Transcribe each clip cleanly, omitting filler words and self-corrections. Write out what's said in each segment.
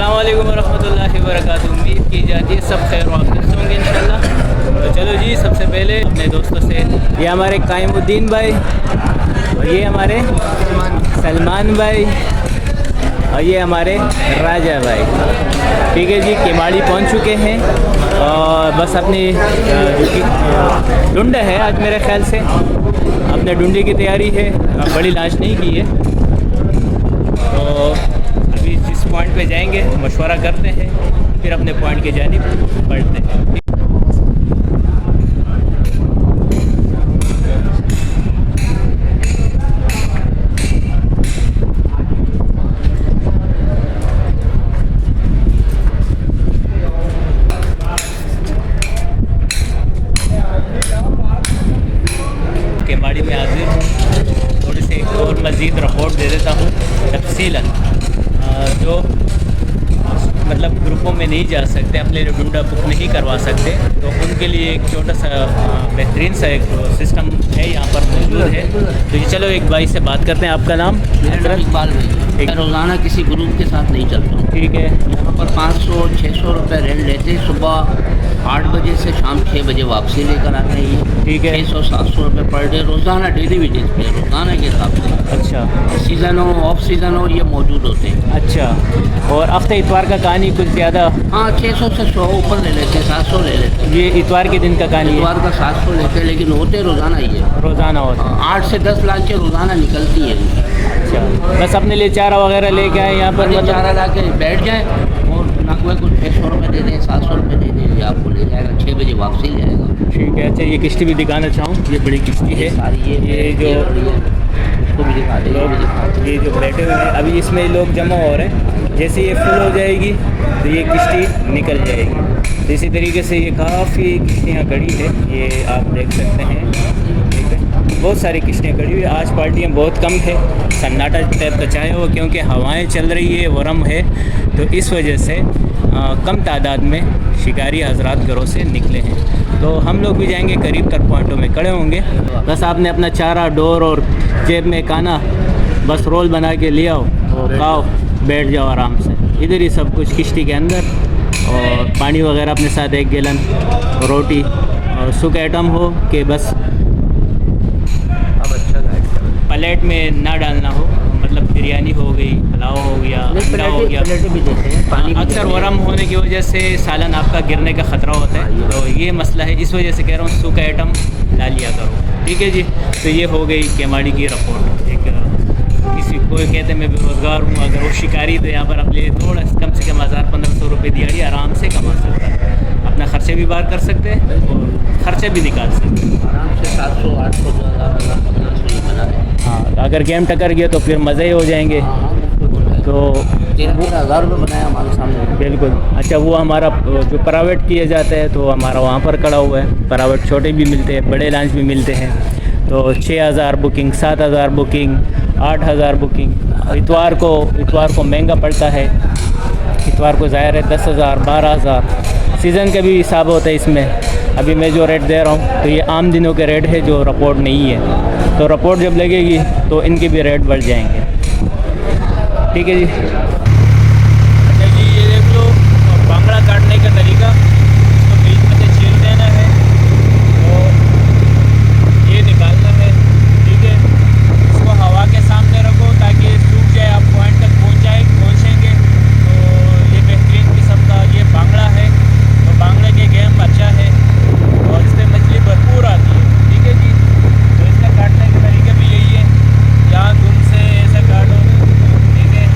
अस्सलाम वालेकुम वरहमतुल्लाहि वबरकातुहू। उम्मीद की जाती है सब खैर वाफियत से होंगे इंशाल्लाह। तो चलो जी, सबसे पहले अपने दोस्तों से, ये हमारे कायमुद्दीन भाई और ये हमारे सलमान भाई और ये हमारे राजा भाई। ठीक है जी, केमाड़ी पहुंच चुके हैं और बस अपनी ढूंढे है आज मेरे ख्याल से, अपने ढूंढे की तैयारी है, बड़ी लांच नहीं की है। तो अभी जिस पॉइंट पे जाएंगे मशवरा करते हैं, फिर अपने पॉइंट की जानिब बढ़ते हैं। केमाड़ी में हाजिर हूँ, थोड़ी से एक और मज़ीद रिपोर्ट दे देता हूँ तफसीलन। जो मतलब ग्रुपों में नहीं जा सकते, अपने लिए ढूंढा बुक नहीं करवा सकते, तो उनके लिए एक छोटा सा बेहतरीन सा एक सिस्टम है यहाँ पर मौजूद है। तो ये चलो एक भाई से बात करते हैं। आपका नाम? मेरा इकबाल भाई। मैं रोज़ाना किसी ग्रुप के साथ नहीं चलता हूँ। ठीक है। यहाँ पर 500-600 रुपये रेंट लेते हैं। सुबह 8 बजे से शाम 6 बजे वापसी लेकर आते हैं ये। ठीक है। 600-700 रुपये पर डे रोज़ाना, डेली वेजेस पे, रोज़ाना के हिसाब से। अच्छा। सीज़न हो, ऑफ सीज़न हो, ये मौजूद होते हैं। अच्छा। और हफ्ते इतवार का कहानी कुछ ज़्यादा? हाँ, 600 से 100 ऊपर ले लेते हैं, 700 ले लेते हैं। ये इतवार के दिन का कहानी है? इतवार का 700 लेते हैं, लेकिन होते रोज़ाना ही है। रोज़ाना होता है। 8 से 10 लाख के रोज़ाना निकलती हैं। अच्छा, बस अपने लिए चारा वगैरह लेके आए यहाँ पर? मतलब चारा ला के बैठ जाए और नकवे को 600 रुपये दे दें, 700 रुपये दे दें, ये आपको ले जाएगा, 6 बजे वापसी ले आएगा। ठीक है। अच्छा, ये किश्ती भी दिखाना चाहूँ, ये बड़ी किश्ती है सारी ये जो इसको भी दिखा दें। ये जो बैठे हुए हैं अभी, इसमें लोग जमा हो रहे हैं। जैसे ये फुल हो जाएगी तो ये किश्ती निकल जाएगी। तो इसी तरीके से ये काफ़ी किश्तियाँ खड़ी है, ये आप देख सकते हैं। ठीक है, बहुत सारी किश्तियाँ खड़ी हुई है। आज पार्टियाँ बहुत कम है, सन्नाटा टाइप का चाहे हो, क्योंकि हवाएं चल रही है, वरम है, तो इस वजह से कम तादाद में शिकारी हजरात घरों से निकले हैं। तो हम लोग भी जाएंगे, करीब तक पॉइंटों में खड़े होंगे। बस आपने अपना चारा, डोर और जेब में खाना बस रोल बना के ले आओ और खाओ, बैठ जाओ आराम से। इधर ही सब कुछ किश्ती के अंदर, और पानी वगैरह अपने साथ 1 गैलन, रोटी और सूखा आइटम हो कि बस प्लेट में ना डालना हो, मतलब बिरयानी हो गई, पुलाव हो गया, अंडा हो गया। भी देते हैं, पानी अक्सर वरम होने की वजह से सालन आपका गिरने का ख़तरा होता है, तो ये मसला है, इस वजह से कह रहा हूँ सूखा आइटम ला लिया करो। ठीक है जी। तो ये हो गई केमाड़ी की रिपोर्ट। एक किसी कोई कहते हैं मैं बेरोज़गार हूँ, अगर वो शिकारी, तो यहाँ पर अपने थोड़ा कम से कम 1000-1500 रुपये दिहाड़ी आराम से कमा सकता है, अपना ख़र्चे भी बाहर कर सकते हैं और ख़र्चे भी निकाल सकते हैं आराम से। 700-800 1500 बना है। हाँ, अगर गेम टकर गया तो फिर मज़े ही हो जाएंगे। तो 13,000 रुपये बनाया हमारे सामने। बिल्कुल। अच्छा, वो हमारा जो प्राइवेट किया जाता है तो हमारा वहाँ पर खड़ा हुआ है। प्राइवेट छोटे भी मिलते हैं, बड़े लॉन्च भी मिलते हैं। तो 6000 बुकिंग, 7000 बुकिंग, 8000 बुकिंग। इतवार को महंगा पड़ता है, इतवार को ज़ाहिर है 10,000, 12,000। सीज़न का भी हिसाब होता है इसमें। अभी मैं जो रेट दे रहा हूँ तो ये आम दिनों के रेट है, जो रिपोर्ट नहीं है। तो रिपोर्ट जब लगेगी तो इनके भी रेट बढ़ जाएंगे। ठीक है जी। अच्छा जी, ये देख लो बांगड़ा काटने का तरीका। इसको बीच में से छील देना है और ये निकालना है। ठीक है, इसको हवा के सामने रखो ताकि ये सूख जाए, आप पॉइंट तक पहुँचेंगे। तो ये बेहतरीन किस्म का ये बांगड़ा है। तो बांगड़े के गेम अच्छा है और इसमें मछली भरपूर आती है। ठीक है जी। तो इसका काटने का तरीका भी यही है, यहाँ धुन से ऐसे काटो। ठीक है,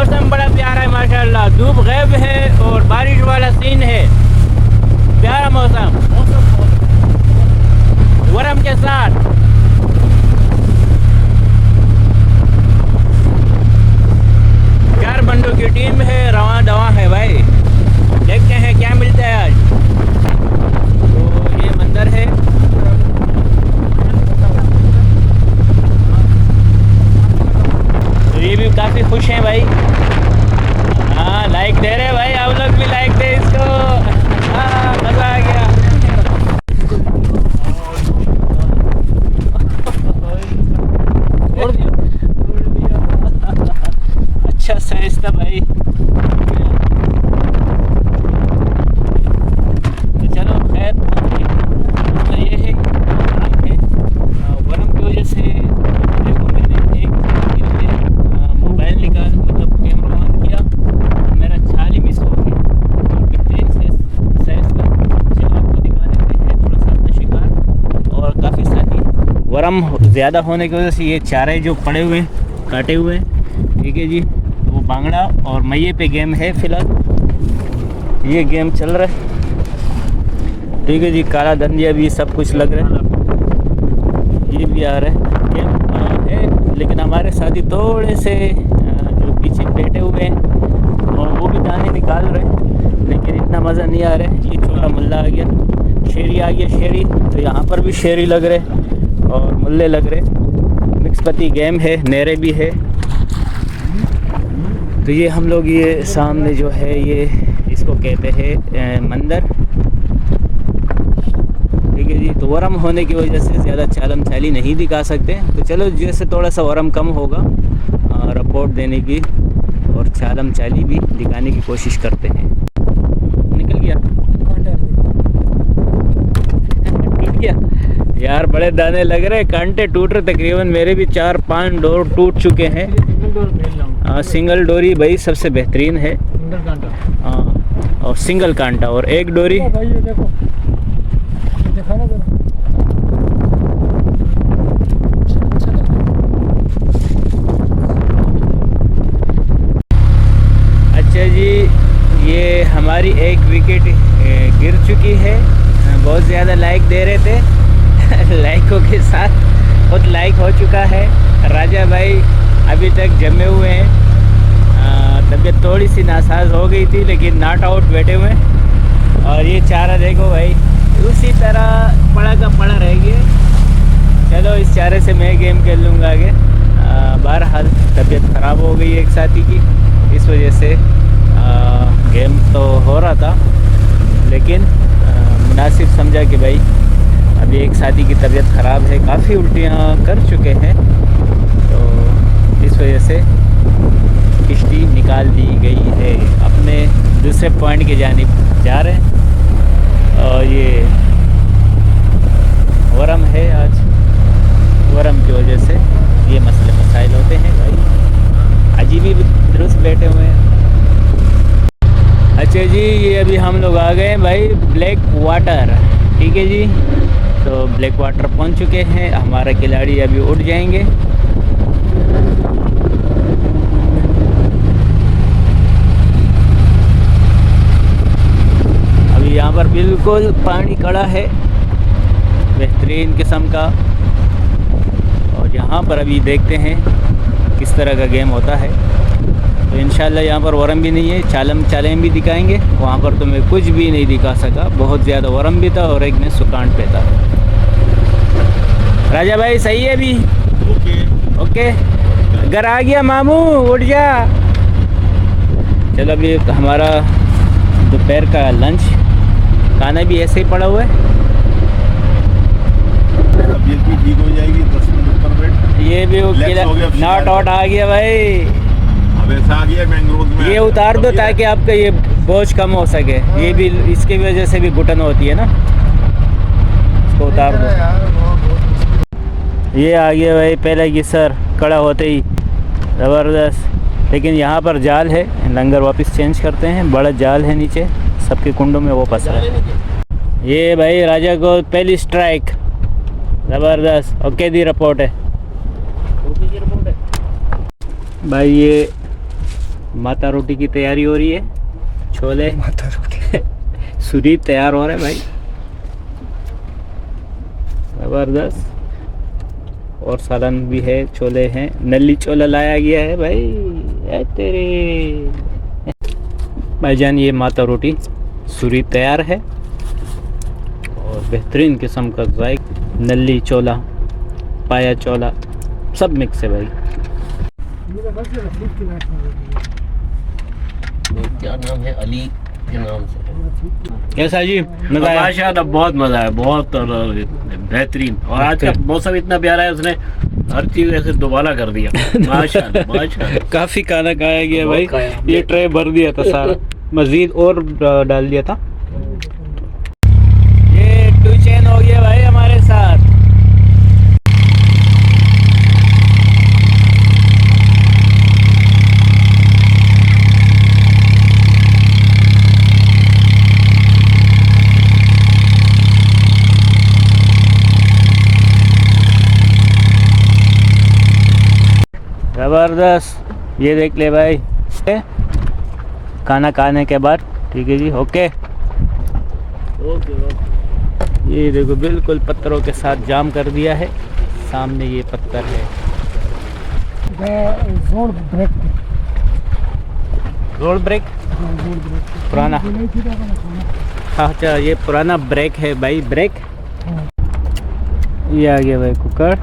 मौसम बड़ा प्यारा है माशाल्लाह, धूप गायब है और बारिश वाला सीन है, प्यारा मौसम वरम के साथ। चार बंदों की टीम है, रवा दवा है भाई, देखते हैं क्या मिलता है आज। तो ये मंदिर है, तो ये भी काफ़ी खुश हैं भाई। हाँ लाइक दे रहे भाई, आप लोग भी लाइक दे इसको। हाँ मज़ा आ गया। अच्छा साइज था भाई। तो चलो खैर, तो ये है वरम की वजह से देखो मैंने एक मोबाइल निकाल मतलब कैमरा ऑन किया, मेरा छाल ही मिस हो गया। बेहतरीन साइज का चलो आपको दिखा देते हैं थोड़ा सा अपना शिकार। और काफ़ी साथी वरम ज़्यादा होने की वजह से ये चारे जो पड़े हुए हैं काटे हुए हैं, ठीक है जी। तो वो बांगड़ा और मैये पे गेम है फ़िलहाल, ये गेम चल रहा है, ठीक है जी। काला धंधिया भी सब कुछ लग रहा है, ये भी आ रहा है गेम है। लेकिन हमारे साथी थोड़े से जो पीछे बैठे हुए हैं और वो भी दाने निकाल रहे हैं, लेकिन इतना मज़ा नहीं आ रहा है। ये छोटा मुल्ला आ गया, शेरी आ गया, शेरी तो यहाँ पर भी शेरी लग रहे और मुल्ले लग रहे, मिक्सपति गेम है, नेरे भी है। तो ये हम लोग ये सामने जो है ये इसको कहते हैं मंदिर, ठीक है जी। तो वरम होने की वजह से ज़्यादा चालम चाली नहीं दिखा सकते, तो चलो जैसे थोड़ा सा वरम कम होगा रिपोर्ट देने की और चालम चाली भी दिखाने की कोशिश करते हैं। निकल गया, टूट गया यार, बड़े दाने लग रहे, कांटे टूट रहे। तकरीबन मेरे भी 4-5 डोर टूट चुके हैं। सिंगल डोरी भाई सबसे बेहतरीन है, और सिंगल कांटा और एक डोरी। अच्छा जी, ये हमारी एक विकेट गिर चुकी है। बहुत ज़्यादा लाइक दे रहे थे लाइकों के साथ खुद लाइक हो चुका है। राजा भाई अभी तक जमे हुए हैं, तबीयत थोड़ी सी नासाज हो गई थी लेकिन नॉट आउट बैठे हुए हैं। और ये चारा देखो भाई, उसी तरह पड़ा का पड़ा रह गया। चलो इस चारे से मैं गेम खेल लूँगा आगे। बहरहाल तबीयत ख़राब हो गई एक साथी की, इस वजह से गेम तो हो रहा था, लेकिन मुनासिब समझा कि भाई अभी एक साथी की तबीयत ख़राब है, काफ़ी उल्टियाँ कर चुके हैं, तो इस वजह से किश्ती निकाल दी गई है। अपने दूसरे पॉइंट की जानिब जा रहे हैं। और ये वरम है आज, वरम की वजह से ये मसले मसाइल होते हैं भाई। अजीबी भी दुरुस्त बैठे हुए हैं। अच्छा जी, ये अभी हम लोग आ गए भाई ब्लैक वाटर, ठीक है जी। तो ब्लैक वाटर पहुंच चुके हैं, हमारा खिलाड़ी अभी उठ जाएंगे। अभी यहाँ पर बिल्कुल पानी खड़ा है बेहतरीन किस्म का, और यहाँ पर अभी देखते हैं किस तरह का गेम होता है। तो इंशाल्लाह यहाँ पर वरम भी नहीं है, चालें भी दिखाएंगे। वहाँ पर तो मैं कुछ भी नहीं दिखा सका, बहुत ज़्यादा वरम भी था और एक में सुकांड पे था। राजा भाई सही है अभी? ओके घर आ गया मामू, उठ जा। चलो अभी हमारा दोपहर का लंच खाना भी ऐसे ही पड़ा हुआ है। तबीयत भी ठीक हो जाएगी 10 मिनट पर वेट। ये भी नॉट आउट आ गया भाई, अब ऐसा आ गया मैंग्रोव में। ये उतार दो ताकि आपका ये बोझ कम हो सके। ये भी इसकी वजह से भी घुटन होती है ना, इसको उतार दो। ये आ गया भाई पहले की सर कड़ा होते ही ज़बरदस्त। लेकिन यहाँ पर जाल है, लंगर वापस चेंज करते हैं। बड़ा जाल है नीचे, सबके कुंडों में वो फंस रहा है। ये भाई राजा को पहली स्ट्राइक, ज़बरदस्त। ओके दी रिपोर्ट है भाई। ये माता रोटी की तैयारी हो रही है। छोले माता रोटी सूरी तैयार हो रहे हैं भाई, ज़बरदस्त। और सालन भी है, छोले हैं, नली छोला लाया गया है भाई। ए तेरे भाईजान, ये माता रोटी सूरी तैयार है और बेहतरीन किस्म का जायक, नली चोला, पाया चोला, सब मिक्स है भाई। क्या नाम है? अली के नाम से। कैसा जी, मजा आया? माशाल्लाह बहुत मजा आया, बहुत बेहतरीन। और आज का मौसम इतना प्यारा है, उसने हर चीज ऐसे दोबारा कर दिया। माशाल्लाह माशाल्लाह। काफ़ी खाना खाया गया भाई, बहुत खाया। ये ट्रे भर दिया था सारा, मज़ीद और डाल दिया था। ये टू चेन हो गया भाई हमारे साथ। ज़बरदस्त, ये देख ले भाई खाना खाने के बाद। ठीक है जी, ओके। ये देखो बिल्कुल पत्थरों के साथ जाम कर दिया है, सामने ये पत्थर है। रोड ब्रेक पुराना, हाँ अच्छा, ये पुराना ब्रेक है भाई, ब्रेक। ये आ गया भाई कुकर,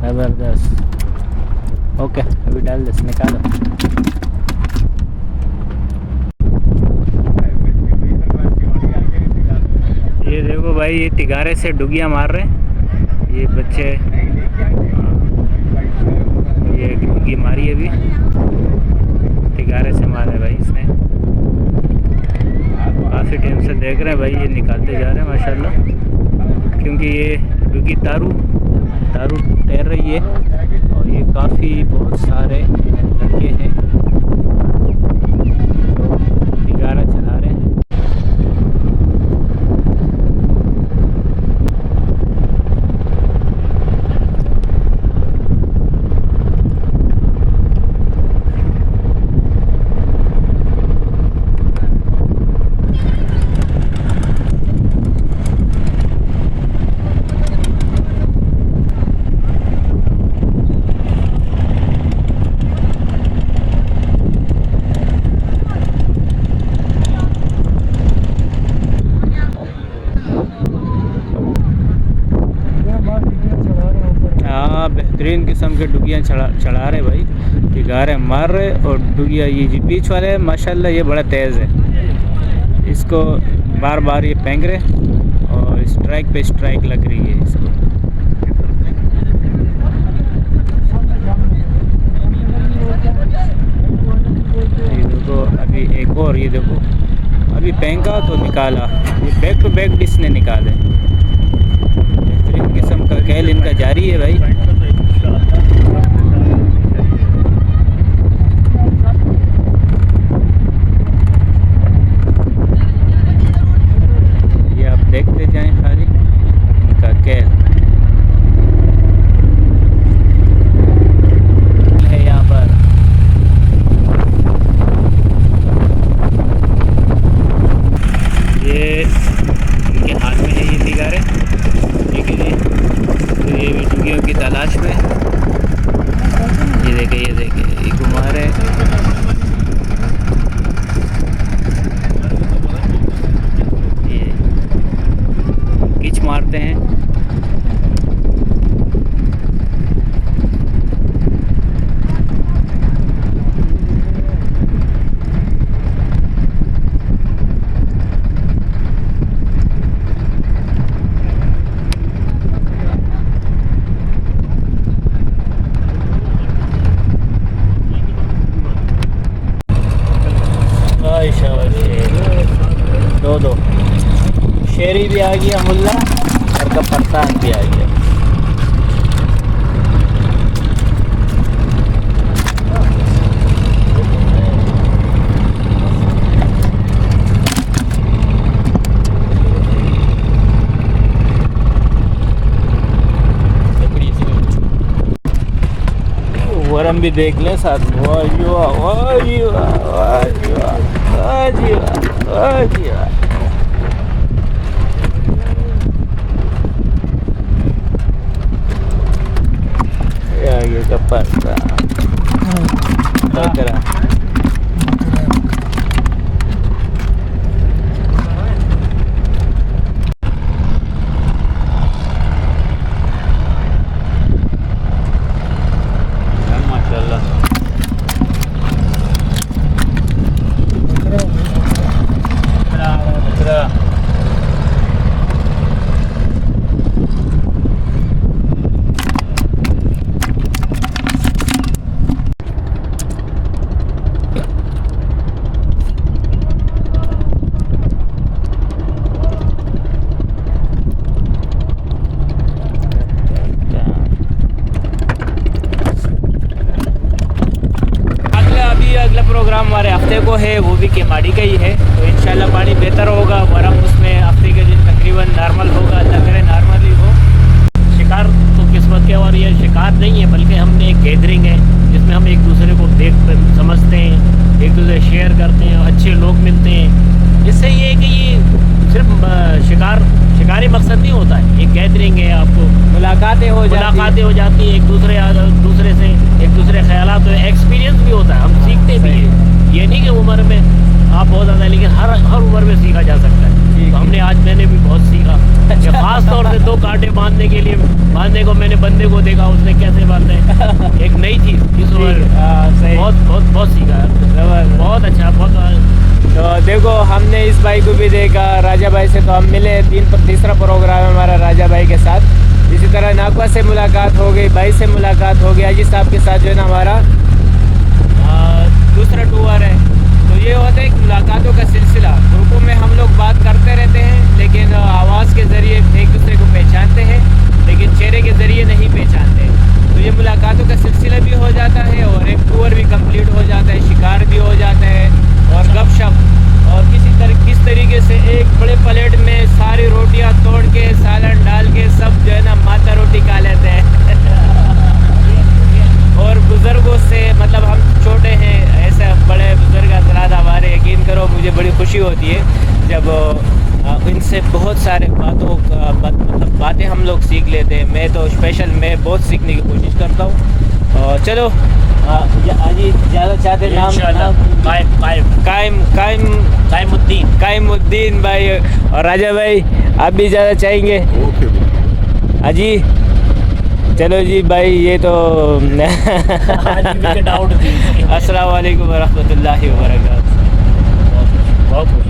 ज़बरदस्त। ओके, अभी डाल दे, निकालो। ये देखो भाई, ये तिगारे से डुगिया मार रहे हैं ये बच्चे। ये डुगी मारी अभी, तिगारे से मारे भाई इसने। काफ़ी टाइम से देख रहे हैं भाई, ये निकालते जा रहे हैं माशाल्लाह, क्योंकि ये डुगी तारू तैर रही है। और ये काफ़ी बहुत सारे लड़के हैं तो तिगारा चला रहे हैं। बेहतरीन किस्म के डुगियाँ चढ़ा रहे भाई, तिगारे मार रहे। और डुगिया ये जी बीच वाले हैं माशाल्लाह, ये बड़ा तेज़ है, इसको बार बार ये फेंक रहे और स्ट्राइक पे स्ट्राइक लग रही है इसको। ये देखो अभी एक और, ये देखो अभी फेंका तो निकाला, ये बैक टू बैक भी इसने निकाले। बेहतरीन किस्म का खेल इनका जारी है भाई। ये आप देखते जाएं खाली इनका खेल है यहाँ पर। ये इनके हाथ में है ये तिगारे, ठीक है जी। तो ये भी डुगियों की तलाश में, ये देखे ये घुमा रहे हैं। ये किच मारते हैं। दो शेरी भी आ गया, मुल्ला और का परेशान भी आ गया। प्रोग्राम भी देख लें साथ में। वाह जी वाह, वाह जी वाह, वाह जी वाह, वाह जी वाह, वाह जी वाह। ये आगे का पत्ता बकरा। माशाल्लाह। बकरा अगला प्रोग्राम हमारे हफ्ते को है, वो भी केमाड़ी का ही है। तो इंशाल्लाह पानी बेहतर होगा, वरम उसमें हफ्ते के दिन तकरीबन नॉर्मल होगा, अल्लाह करे नॉर्मल ही हो। शिकार तो किस्मत के, और ये शिकार नहीं है बल्कि हमने एक गैदरिंग है जिसमें हम एक दूसरे को देख समझते हैं, एक दूसरे शेयर करते हैं, अच्छे लोग मिलते हैं। इससे ये है कि ये सिर्फ शिकारी मकसद नहीं होता है, एक गैदरिंग है, आपको मुलाकातें हो जाती हैं, एक दूसरे से एक दूसरे ख्यालात, एक्सपीरियंस भी होता है, हम सीखते भी हैं। ये नहीं कि उम्र में आप बहुत ज़्यादा, लेकिन हर उम्र में सीखा जा सकता है। तो मैंने भी बहुत सीखा। खास तौर से 2 कांटे बांधने को मैंने बंदे को देखा, उसने कैसे बांधे, एक नई चीज़ इस उम्र में बहुत सीखा, बहुत अच्छा, बहुत। तो देखो हमने इस भाई को भी देखा, राजा भाई से तो हम मिले, तीसरा प्रोग्राम है हमारा राजा भाई के साथ। इसी तरह नाकवा से मुलाकात हो गई, भाई से मुलाकात हो गई, अजीत साहब के साथ जो है ना हमारा दूसरा टूर है। तो ये होता है मुलाकातों का सिलसिला, ग्रुपों में हम लोग बात करते रहते हैं, लेकिन आवाज़ के ज़रिए एक दूसरे को पहचानते हैं, लेकिन चेहरे के ज़रिए नहीं पहचानते। तो ये मुलाकातों का सिलसिला भी हो जाता है और एक टूर भी कंप्लीट हो जाता है, शिकार भी हो जाता है और गपशप, और किस तरीके से एक बड़े प्लेट में सारी रोटियां तोड़ के सालन डाल के सब जो है ना माता रोटी खा लेते हैं। और बुज़ुर्गों से, मतलब हम छोटे हैं, ऐसे बड़े बुज़ुर्ग हज़रात हमारे, यकीन करो मुझे बड़ी खुशी होती है जब इनसे बहुत सारे मतलब बातें हम लोग सीख लेते हैं। मैं तो मैं बहुत सीखने की कोशिश करता हूँ। और चलो अजी ज़्यादा चाहते नाम कायमुद्दीन भाई और राजा भाई, आप भी ज़्यादा चाहेंगे? ओके अजी चलो जी भाई, ये तो अस्सलाम वालेकुम व रहमतुल्लाहि व बरकातहू। बहुत खुश।